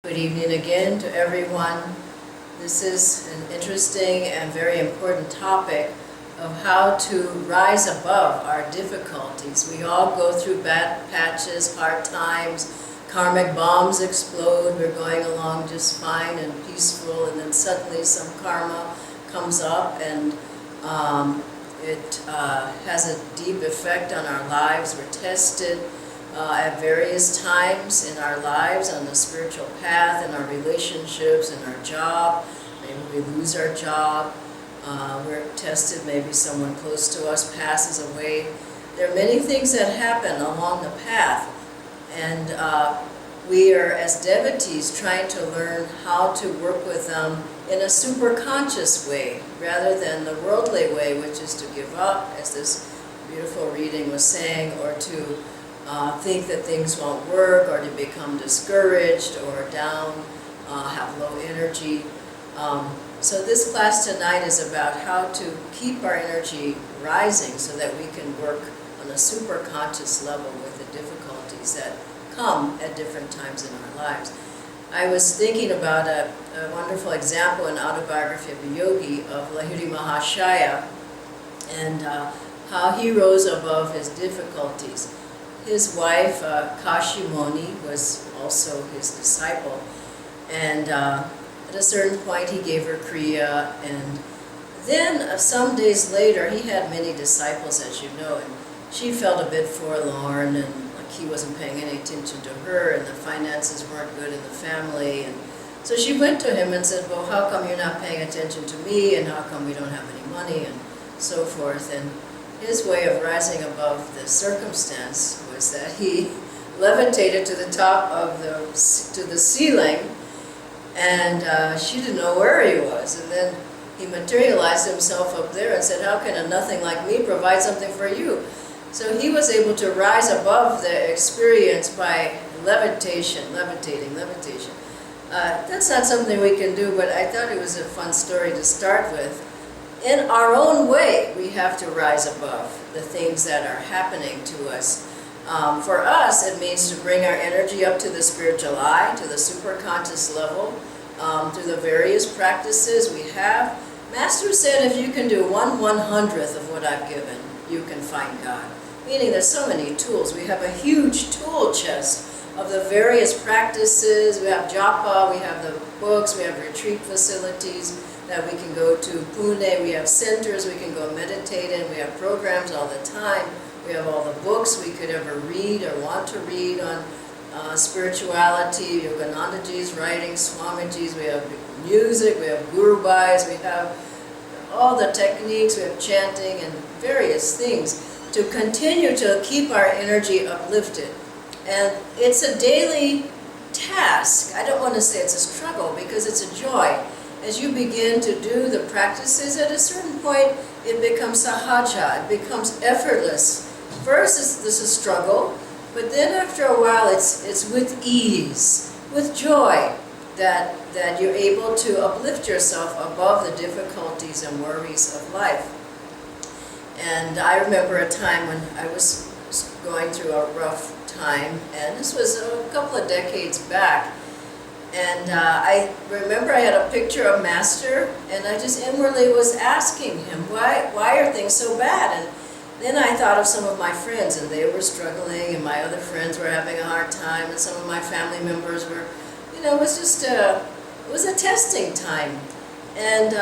Good evening again to everyone. This is an interesting and very important topic of how to rise above our difficulties. We all go through bad patches, hard times, karmic bombs explode, we're going along just fine and peaceful, and then suddenly some karma comes up and it has a deep effect on our lives. We're tested at various times in our lives, on the spiritual path, in our relationships, in our job. Maybe we lose our job. We're tested, maybe someone close to us passes away. There are many things that happen along the path, and we are, as devotees, trying to learn how to work with them in a super conscious way, rather than the worldly way, which is to give up, as this beautiful reading was saying, or to think that things won't work, or to become discouraged or down, have low energy. So this class tonight is about how to keep our energy rising so that we can work on a super conscious level with the difficulties that come at different times in our lives. I was thinking about a wonderful example in Autobiography of a Yogi of Lahiri Mahashaya, and how he rose above his difficulties. His wife, Kashi Moni, was also his disciple, and at a certain point he gave her Kriya, and then some days later, he had many disciples, as you know, and she felt a bit forlorn, and like he wasn't paying any attention to her, and the finances weren't good in the family, and so she went to him and said, well, how come you're not paying attention to me, and how come we don't have any money, and so forth. And his way of rising above the circumstance was that he levitated to the top of the ceiling, and she didn't know where he was. And then he materialized himself up there and said, how can a nothing like me provide something for you? So he was able to rise above the experience by levitating. That's not something we can do, but I thought it was a fun story to start with. In our own way, we have to rise above the things that are happening to us. For us, it means to bring our energy up to the spiritual eye, to the superconscious level, through the various practices we have. Master said if you can do 1/100th of what I've given, you can find God. Meaning there's so many tools. We have a huge tool chest of the various practices. We have japa, we have the books, we have retreat facilities that we can go to Pune, we have centers we can go meditate in, we have programs all the time, we have all the books we could ever read or want to read on spirituality, Yoganandaji's writing, Swamiji's, we have music, we have gurubais, we have all the techniques, we have chanting and various things to continue to keep our energy uplifted. And it's a daily task. I don't want to say it's a struggle because it's a joy. As you begin to do the practices, at a certain point, it becomes sahaja, it becomes effortless. First, this is struggle, but then after a while, it's with ease, with joy, that you're able to uplift yourself above the difficulties and worries of life. And I remember a time when I was going through a rough time, and this was a couple of decades back. And I remember I had a picture of Master, and I just inwardly was asking him, why are things so bad? And then I thought of some of my friends, and they were struggling, and my other friends were having a hard time, and some of my family members were, it was just it was a testing time. And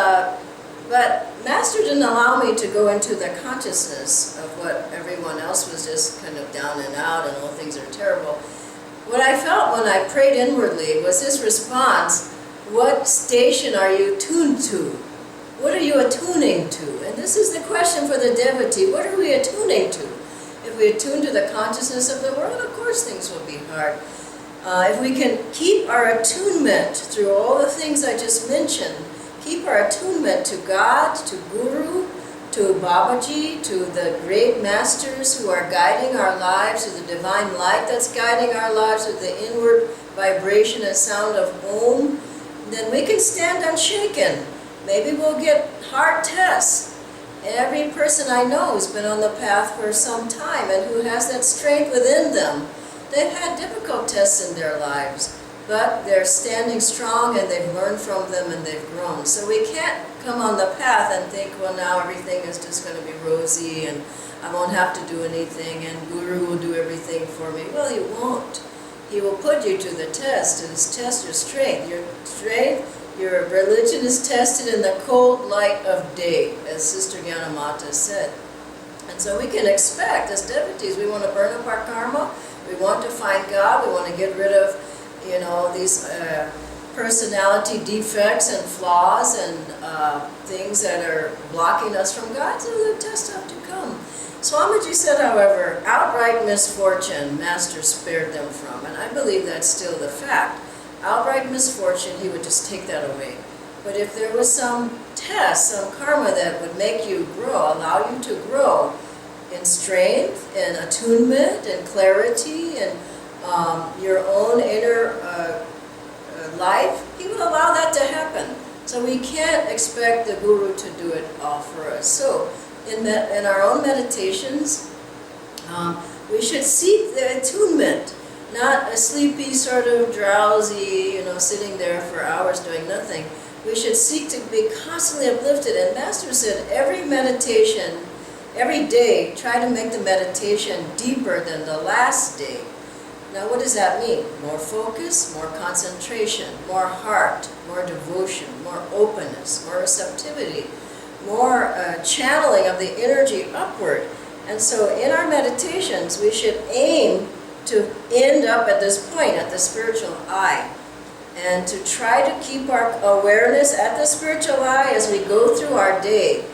but Master didn't allow me to go into the consciousness of what everyone else was just kind of down and out, and all things are terrible. What I felt when I prayed inwardly was this response, what station are you tuned to? What are you attuning to? And this is the question for the devotee, what are we attuning to? If we attune to the consciousness of the world, of course things will be hard. If we can keep our attunement through all the things I just mentioned, keep our attunement to God, to Guru, to Babaji, to the great masters who are guiding our lives, to the divine light that's guiding our lives, to the inward vibration and sound of Om, then we can stand unshaken. Maybe we'll get hard tests. Every person I know who's been on the path for some time and who has that strength within them, they've had difficult tests in their lives. but they're standing strong and they've learned from them and they've grown. So we can't come on the path and think, well, now everything is just going to be rosy and I won't have to do anything and Guru will do everything for me. Well, he won't. He will put you to the test, and test your strength. Your strength, your religion is tested in the cold light of day, as Sister Gyanamata said. And so we can expect, as devotees, we want to burn up our karma, we want to find God, we want to get rid of, these personality defects and flaws and things that are blocking us from God, so the tests have to come. Swamiji said, however, outright misfortune, Master spared them from, and I believe that's still the fact. Outright misfortune, he would just take that away. But if there was some test, some karma that would make you grow, allow you to grow in strength, in attunement, in clarity, and your own inner life, he would allow that to happen. So we can't expect the Guru to do it all for us. So in our own meditations, we should seek the attunement, not a sleepy, sort of drowsy, sitting there for hours doing nothing. We should seek to be constantly uplifted. And Master said, every meditation, every day, try to make the meditation deeper than the last day. Now what does that mean? More focus, more concentration, more heart, more devotion, more openness, more receptivity, more channeling of the energy upward. And so in our meditations, we should aim to end up at this point, at the spiritual eye, and to try to keep our awareness at the spiritual eye as we go through our day.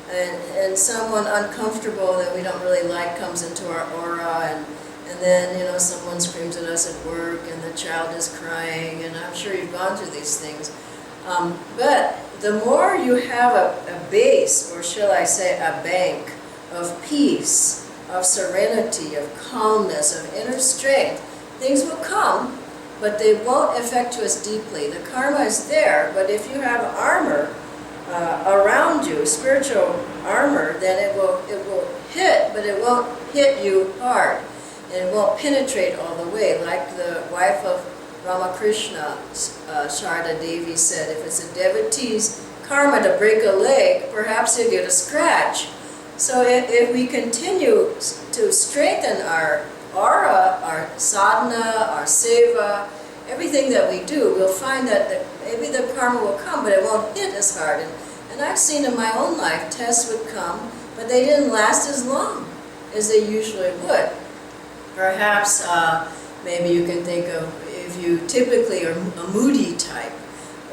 And someone uncomfortable that we don't really like comes into our aura, and then someone screams at us at work, and the child is crying, and I'm sure you've gone through these things. But the more you have a base, or shall I say a bank, of peace, of serenity, of calmness, of inner strength, things will come, but they won't affect us deeply. The karma is there, but if you have armor around you, spiritual armor, then it will hit, but it won't hit you hard, and it won't penetrate all the way. Like the wife of Ramakrishna, Sharda Devi, said, if it's a devotee's karma to break a leg, perhaps he'll get a scratch. So if we continue to strengthen our aura, our sadhana, our seva, everything that we do, we'll find that maybe the karma will come, but it won't hit as hard. And I've seen in my own life, tests would come, but they didn't last as long as they usually would. Perhaps maybe you can think of, if you typically are a moody type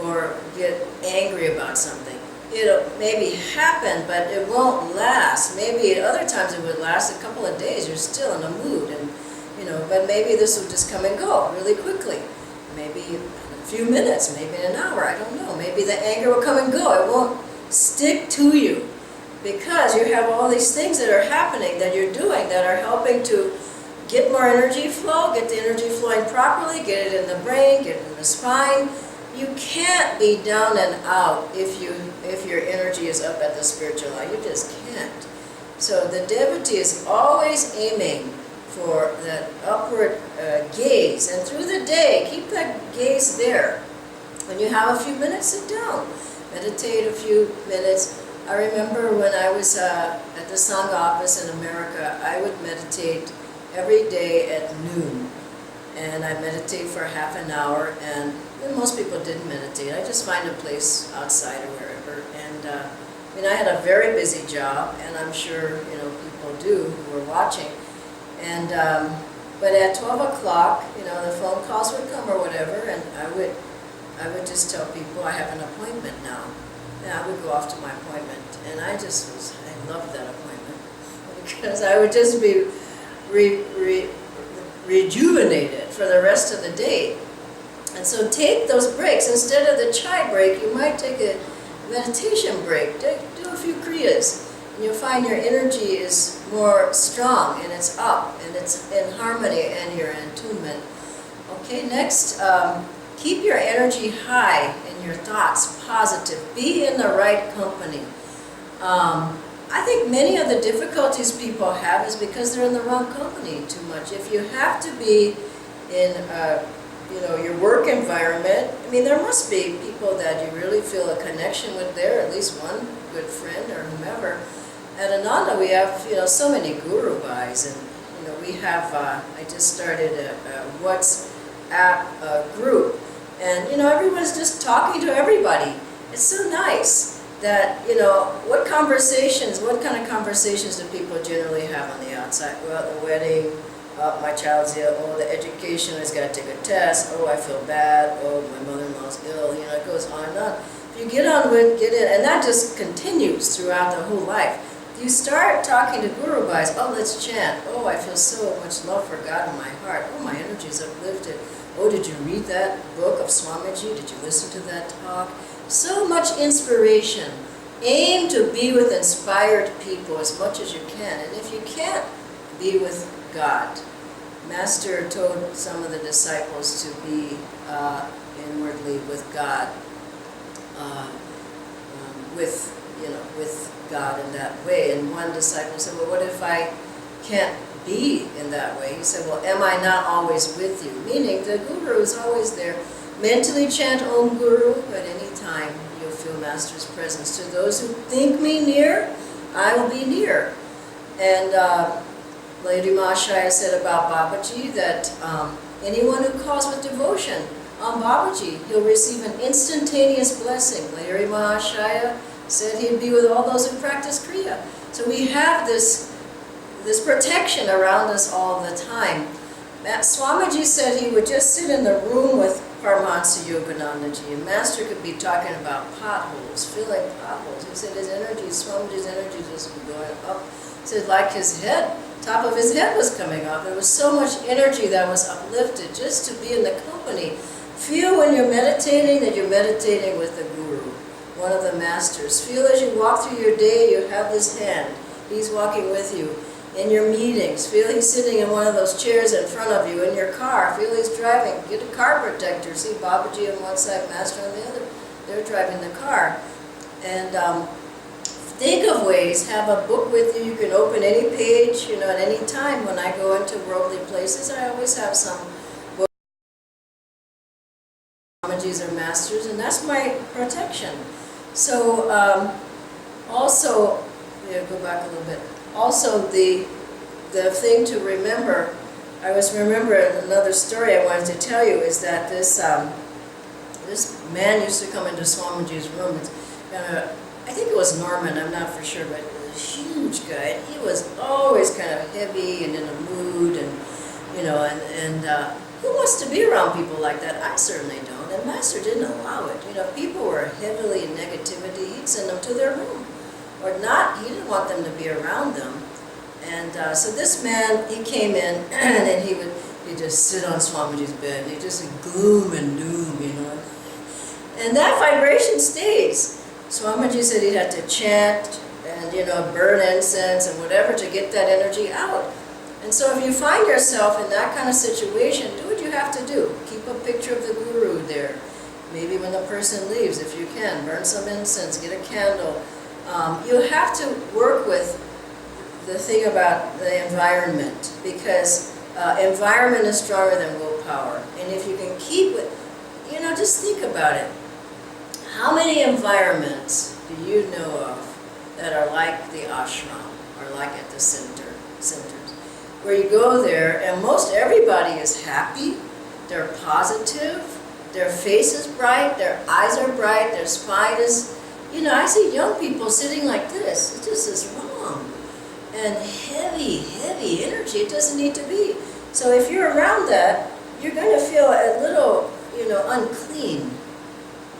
or get angry about something, it'll maybe happen, but it won't last. Maybe at other times it would last a couple of days. You're still in a mood, and but maybe this will just come and go really quickly. Maybe a few minutes, maybe an hour, I don't know. Maybe the anger will come and go. It won't stick to you because you have all these things that are happening, that you're doing, that are helping to get more energy flow, get the energy flowing properly, get it in the brain, get it in the spine. You can't be down and out if your energy is up at the spiritual eye. You just can't. So the devotee is always aiming for that upward gaze. And through the day, keep that gaze there. When you have a few minutes, sit down. Meditate a few minutes. I remember when I was at the Sangha office in America, I would meditate every day at noon. And I meditate for half an hour, and most people didn't meditate. I just find a place outside or wherever. And I had a very busy job, and I'm sure people do who were watching. And but at 12 o'clock, the phone calls would come or whatever, and I would just tell people I have an appointment now. And I would go off to my appointment, and I loved that appointment because I would just be rejuvenated for the rest of the day. And so take those breaks. Instead of the chai break, you might take a meditation break. Do a few kriyas. And you'll find your energy is more strong, and it's up, and it's in harmony, and you're in attunement. Okay, next, keep your energy high and your thoughts positive. Be in the right company. I think many of the difficulties people have is because they're in the wrong company too much. If you have to be in your work environment. I mean, there must be people that you really feel a connection with there, at least one good friend or whomever. At Ananda, we have, so many guru bhais, and, we have, I just started a WhatsApp group, and, everyone's just talking to everybody. It's so nice that, what kind of conversations do people generally have on the outside? Well, the wedding, my child's ill, oh, the education has got to take a test, oh, I feel bad, oh, my mother-in-law's ill, it goes on and on. If you get in, and that just continues throughout the whole life. You start talking to Guru Bhais, oh, let's chant, oh, I feel so much love for God in my heart, oh, my energy's uplifted, oh, did you read that book of Swamiji, did you listen to that talk? So much inspiration. Aim to be with inspired people as much as you can, and if you can't, be with God. Master told some of the disciples to be inwardly with God, with God in that way. And one disciple said, well, what if I can't be in that way? He said, well, am I not always with you? Meaning the Guru is always there. Mentally chant Om Guru at any time. You'll feel Master's presence. To those who think me near, I will be near. And Lady Mahashaya said about Babaji that anyone who calls with devotion on Babaji, he'll receive an instantaneous blessing. Lady Mahashaya said he'd be with all those who practice Kriya. So we have this protection around us all the time. Swamiji said he would just sit in the room with Paramahansa Yoganandaji, and Master could be talking about potholes, filling potholes. He said his energy, Swamiji's energy just going up. He said like his head, top of his head was coming off. There was so much energy that was uplifted just to be in the company. Feel when you're meditating that you're meditating with the Guru, one of the masters. Feel as you walk through your day, you have his hand. He's walking with you. In your meetings, feel he's sitting in one of those chairs in front of you. In your car, feel he's driving. Get a car protector. See Babaji on one side, Master on the other. They're driving the car. And think of ways, have a book with you. You can open any page, at any time. When I go into worldly places, I always have some books. Babaji's are masters, and that's my protection. So, also, go back a little bit. Also, the thing to remember, I was remembering another story I wanted to tell you, is that this man used to come into Swamiji's room. I think it was Norman, I'm not for sure, but he was a huge guy. He was always kind of heavy and in a mood, and who wants to be around people like that? I certainly don't, and Master didn't allow it. People were heavily in negativity, he'd send them to their room. Or not, he didn't want them to be around them. And so this man, he came in and he'd just sit on Swamiji's bed, and he'd just gloom and doom, And that vibration stays. Swamiji said he'd have to chant and, burn incense and whatever to get that energy out. And so if you find yourself in that kind of situation, do what you have to do. Keep a picture of the Guru there. Maybe when the person leaves, if you can, burn some incense, get a candle. You have to work with the thing about the environment, because environment is stronger than willpower. And if you can keep it, just think about it. How many environments do you know of that are like the ashram, or like at the centers, where you go there and most everybody is happy, they're positive, their face is bright, their eyes are bright, their spine is... I see young people sitting like this. It just is wrong. And heavy, heavy energy. It doesn't need to be. So if you're around that, you're going to feel a little, unclean.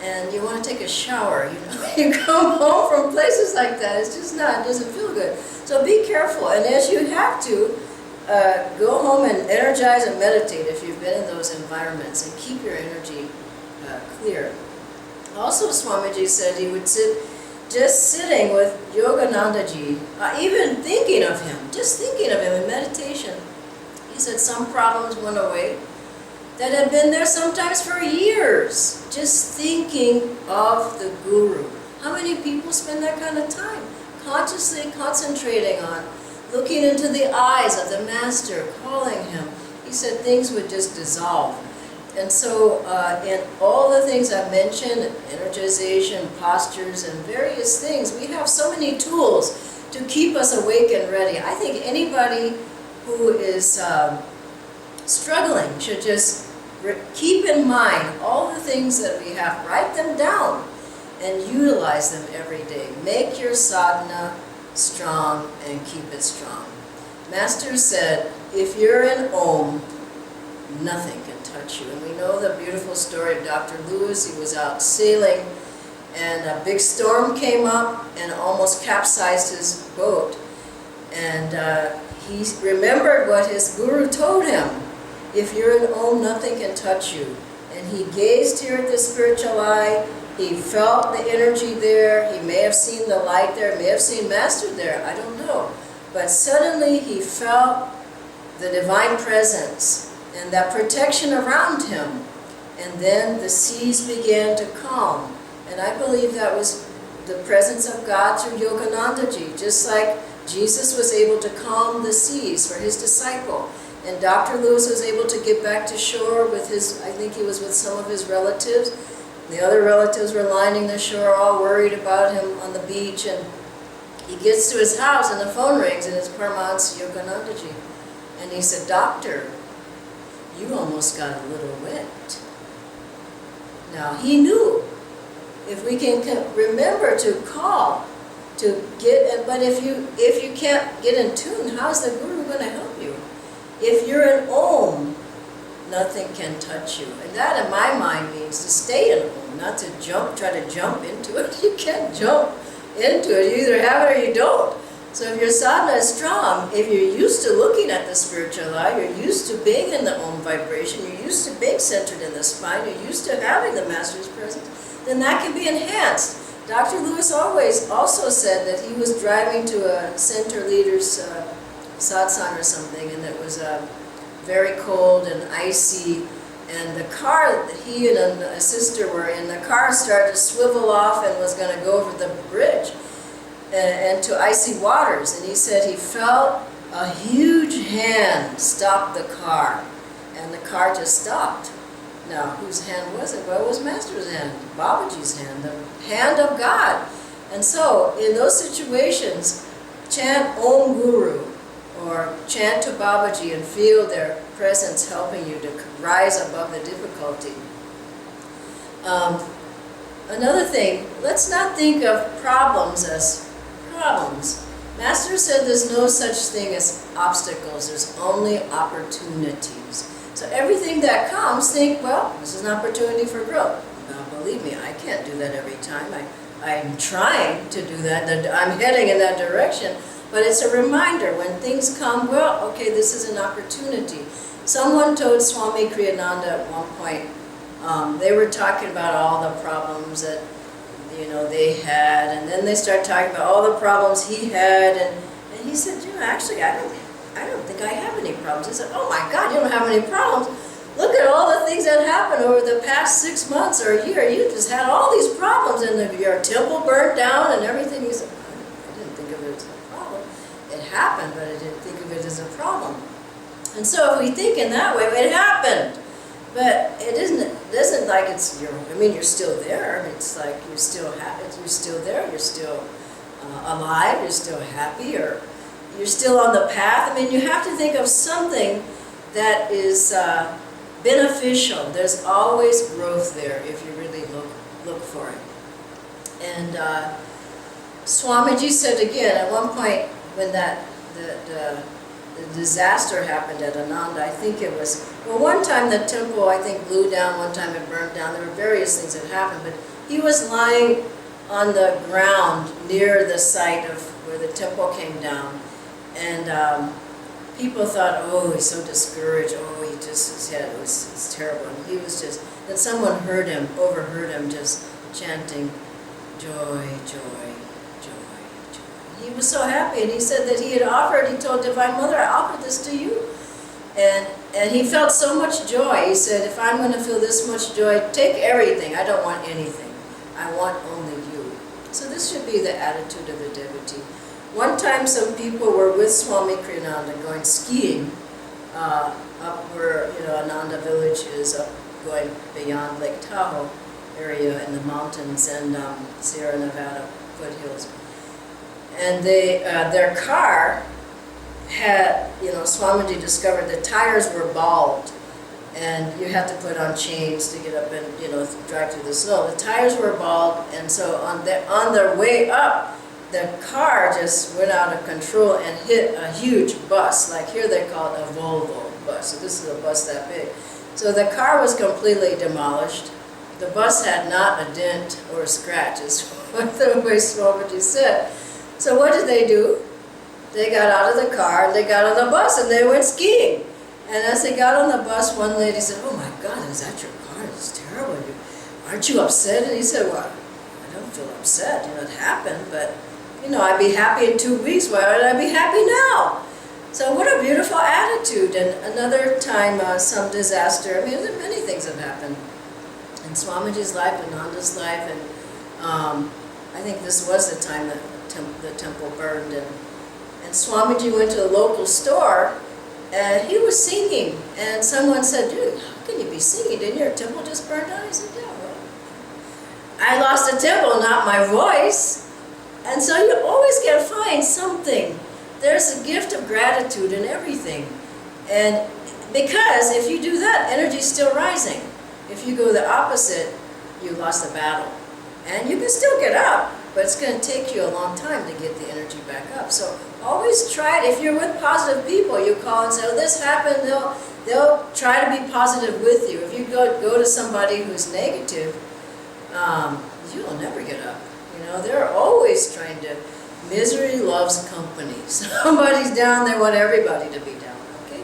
And you want to take a shower, You come home from places like that, it's just not, it doesn't feel good. So be careful. And as you have to, go home and energize and meditate if you've been in those environments, and keep your energy clear. Also, Swamiji said he would sit, just sitting with Yoganandaji, even thinking of him, just thinking of him in meditation. He said some problems went away that had been there sometimes for years, just thinking of the Guru. How many people spend that kind of time? Consciously concentrating on, looking into the eyes of the Master, calling him. He said things would just dissolve. And so in all the things I mentioned, energization, postures, and various things, we have so many tools to keep us awake and ready. I think anybody who is struggling should just keep in mind all the things that we have, write them down, and utilize them every day. Make your sadhana strong and keep it strong. Master said, if you're in Om, nothing can touch you. And we know the beautiful story of Dr. Lewis. He was out sailing, and a big storm came up and almost capsized his boat. And he remembered what his guru told him. If you're in Om, nothing can touch you. And he gazed here at the spiritual eye. He felt the energy there. He may have seen the light there, may have seen Master there, I don't know. But suddenly he felt the divine presence and that protection around him. And then the seas began to calm. And I believe that was the presence of God through Yoganandaji, just like Jesus was able to calm the seas for his disciple. And Dr. Lewis was able to get back to shore with his, I think he was with some of his relatives. The other relatives were lining the shore, all worried about him on the beach. And he gets to his house and the phone rings, and it's Paramahansa Yoganandaji. And he said, "Doctor, you almost got a little wet." Now he knew, if we can remember to call, to get, but if you can't get in tune, how's the Guru going to help you? If you're in Om, nothing can touch you. And that in my mind means to stay in Om, not to try to jump into it. You can't jump into it. You either have it or you don't. So if your sadhana is strong, if you're used to looking at the spiritual eye, you're used to being in the Om vibration, you're used to being centered in the spine, you're used to having the Master's presence, then that can be enhanced. Dr. Lewis always also said that he was driving to a center leader's satsang or something, and it was very cold and icy, and the car that he and a sister were in, the car started to swivel off and was going to go over the bridge and to icy waters. And he said he felt a huge hand stop the car, and the car just stopped. Now, whose hand was it? Well, it was Master's hand, Babaji's hand, the hand of God. And so, in those situations, chant Om Guru, or chant to Babaji and feel their presence helping you to rise above the difficulty. Another thing, let's not think of problems as problems. Master said there's no such thing as obstacles, there's only opportunities. So everything that comes, think, well, this is an opportunity for growth. Now, believe me, I can't do that every time. I'm trying to do that, I'm heading in that direction. But it's a reminder, when things come, well, okay, this is an opportunity. Someone told Swami Kriyananda at one point, they were talking about all the problems that, they had, and then they started talking about all the problems he had, and he said, actually, I don't think I have any problems. He said, oh my God, you don't have any problems? Look at all the things that happened over the past 6 months or a year. You just had all these problems, and your temple burned down and everything. He said, I didn't think of it as a problem. It happened, but I didn't think of it as a problem. And so if we think in that way, it happened. But it isn't like you're still there. It's like you're still there, you're still alive, you're still happy, or you're still on the path. You have to think of something that is beneficial. There's always growth there if you really look for it. And Swamiji said again, at one point when the disaster happened at Ananda, I think it was, one time the temple, I think, blew down, one time it burned down. There were various things that happened, but he was lying on the ground near the site of where the temple came down. And people thought, oh, he's so discouraged, oh, his head was terrible. And he was just, then someone overheard him just chanting, joy, joy, joy, joy. He was so happy, and he said that he told Divine Mother, I offered this to you. And he felt so much joy. He said, if I'm going to feel this much joy, take everything. I don't want anything. I want only you. So this should be the attitude of the devotee. One time some people were with Swami Kriyananda going skiing up where Ananda village is up going beyond Lake Tahoe area in the mountains and Sierra Nevada foothills. And their car had, Swamiji discovered the tires were bald, and you had to put on chains to get up and, drive through the snow. The tires were bald, and so on their way up, the car just went out of control and hit a huge bus. Like here they call it a Volvo bus. So this is a bus that big. So the car was completely demolished. The bus had not a dent or a scratch, is what the way Swamiji said. So what did they do? They got out of the car, they got on the bus, and they went skiing. And as they got on the bus, one lady said, "Oh my God, is that your car? It's terrible. Aren't you upset?" And he said, "Well, I don't feel upset. It happened, but I'd be happy in 2 weeks. Why would I be happy now?" So what a beautiful attitude. And another time, some disaster. Many things have happened in Swamiji's life, in Nanda's life, and I think this was the time that the temple burned. And Swamiji went to a local store, and he was singing. And someone said, "Dude, how can you be singing? Didn't your temple just burn down?" He said, "Yeah, well, I lost the temple, not my voice." And so you always can find something. There's a gift of gratitude in everything. And because if you do that, energy's still rising. If you go the opposite, you lost the battle. And you can still get up, but it's going to take you a long time to get the energy back up. So always try it. If you're with positive people, you call and say, "Oh, this happened," they'll try to be positive with you. If you go to somebody who's negative, you'll never get up. They're always trying to, misery loves company. Somebody's down, they want everybody to be down, okay?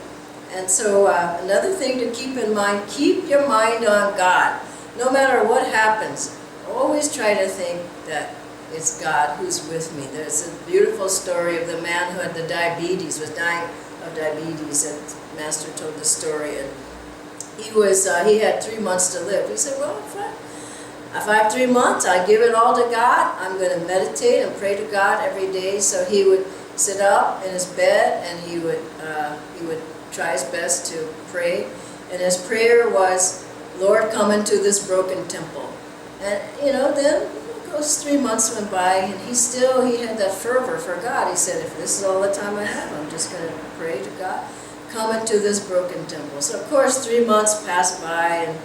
And so another thing to keep in mind, keep your mind on God. No matter what happens, always try to think that it's God who's with me. There's a beautiful story of the man who had the diabetes, was dying of diabetes, and Master told the story, and he had 3 months to live. He said, "Well, if I have 3 months, I give it all to God. I'm going to meditate and pray to God every day." So he would sit up in his bed, and he would try his best to pray. And his prayer was, "Lord, come into this broken temple." And then those 3 months went by, and he had that fervor for God. He said, "If this is all the time I have, I'm just going to pray to God. Come into this broken temple." So of course 3 months passed by, and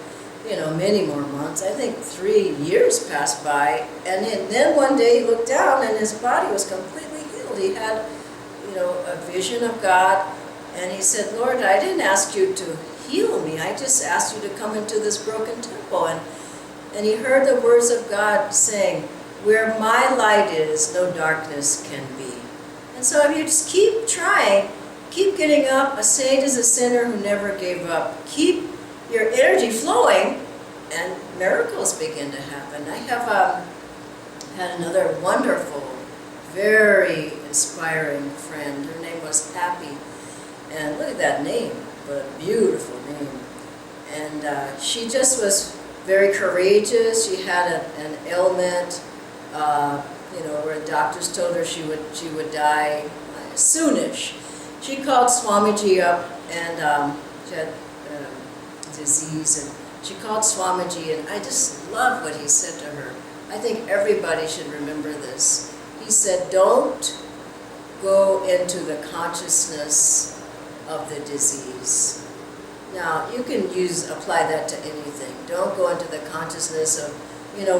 many more months. I think 3 years passed by, and then one day he looked down and his body was completely healed. He had, a vision of God, and he said, "Lord, I didn't ask you to heal me. I just asked you to come into this broken temple." And he heard the words of God saying, "Where my light is, no darkness can be." And so if you just keep trying, keep getting up. A saint is a sinner who never gave up. Keep your energy flowing, and miracles begin to happen. I have had another wonderful, very inspiring friend. Her name was Happy, and look at that name, what a beautiful name. And she just was very courageous. She had an ailment, where doctors told her she would die soonish. She called Swamiji up, and she had disease, and she called Swamiji, and I just love what he said to her. I think everybody should remember this. He said, "Don't go into the consciousness of the disease." Now, you can apply that to anything. Don't go into the consciousness of,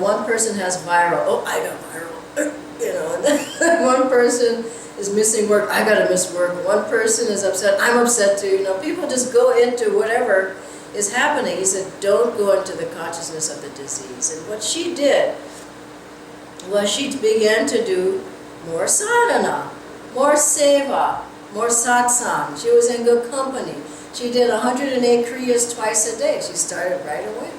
one person has viral, "Oh, I got viral," and then one person is missing work, "I gotta miss work." One person is upset, "I'm upset too." People just go into whatever is happening. He said, "Don't go into the consciousness of the disease." And what she did was she began to do more sadhana, more seva, more satsang. She was in good company. She did 108 kriyas twice a day. She started right away.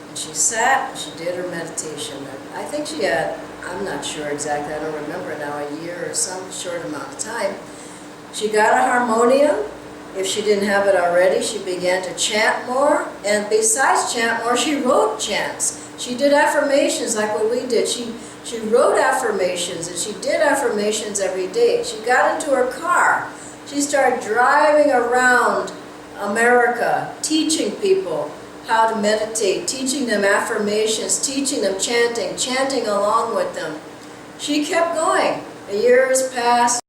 And she sat and she did her meditation. And I think she had, I'm not sure exactly, I don't remember now, a year or some short amount of time. She got a harmonium. If she didn't have it already, she began to chant more, and besides chant more, she wrote chants. She did affirmations like what we did. She wrote affirmations, and she did affirmations every day. She got into her car. She started driving around America, teaching people how to meditate, teaching them affirmations, teaching them chanting along with them. She kept going. The years passed,